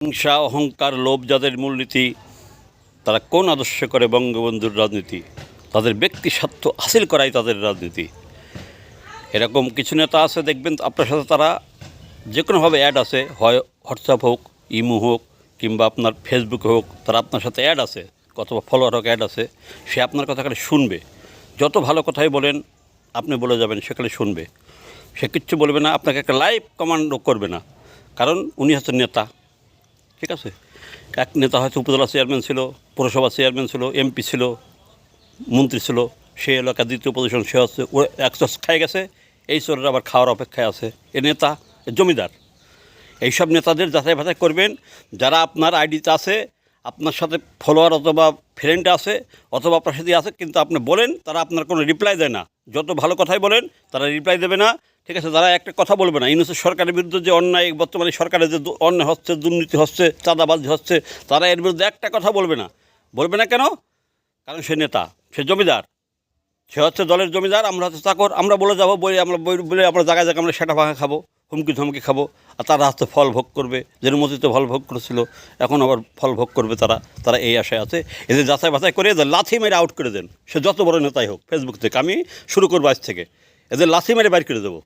হিংসা অহংকার লোভ যাদের মূলনীতি, তারা কোন আদর্শ করে বঙ্গবন্ধুর রাজনীতি? তাদের ব্যক্তি স্বার্থ হাসিল করাই তাদের রাজনীতি। এরকম কিছু নেতা আছে, দেখবেন আপনার সাথে তারা যে কোনোভাবে অ্যাড আছে, হয় হোয়াটসঅ্যাপ হোক, ইমো হোক, কিংবা আপনার ফেসবুক হোক, তারা আপনার সাথে অ্যাড আছে, অথবা ফলোয়ার হোক, অ্যাড আছে। সে আপনার কথা খালি শুনবে। যত ভালো কথাই বলেন আপনি বলে যাবেন, সে খালি শুনবে, সে কিচ্ছু বলবে না, আপনাকে একটা লাইভ কমান্ডও করবে না, কারণ উনি হচ্ছে নেতা। ঠিক আছে, এক নেতা হয়তো উপজেলা চেয়ারম্যান ছিল, পৌরসভা চেয়ারম্যান ছিল, এমপি ছিল, মন্ত্রী ছিল, সে এলাকার দ্বিতীয় পজিশন, সে হচ্ছে ও এক চস খাই গেছে, এই চোরের আবার খাওয়ার অপেক্ষায় আছে। এ নেতা, এ জমিদার। এইসব নেতাদের যাচাই বাছাই করবেন, যারা আপনার আইডিতে আছে, আপনার সাথে ফলোয়ার অথবা ফ্রেন্ড আছে, অথবা আপনার সাথে আছে, কিন্তু আপনি বলেন তারা আপনার কোনো রিপ্লাই দেয় না। যত ভালো কথাই বলেন তারা রিপ্লাই দেবে না। ঠিক আছে, তারা একটা কথা বলবে না। ইউনূসের সরকারের বিরুদ্ধে যে অন্যায়, বর্তমানে সরকারের যে অন্যায় হচ্ছে, দুর্নীতি হচ্ছে, চাঁদাবাজি হচ্ছে, তারা এর বিরুদ্ধে একটা কথা বলবে না। বলবে না কেন? কারণ সে নেতা, সে জমিদার, সে হচ্ছে দলের জমিদার, আমরা হচ্ছে চাকর। আমরা বলে যাবো, বলে আমরা জায়গায় জায়গায় আমরা সেটা ভাঙা খাবো, হুমকি ধমকি খাবো, আর তারা হচ্ছে ফল ভোগ করবে। যেন মসজিদে ফল ভোগ করেছিল, এখন আবার ফল ভোগ করবে তারা। তারা এই আশায় আছে। এদের যাচাই বাছাই করে এদের লাথি মেরে আউট করে দেন, সে যত বড় নেতাই হোক। ফেসবুক থেকে আমি শুরু করবো আজ থেকে, এদের লাথি মেরে বাইর করে দেবো।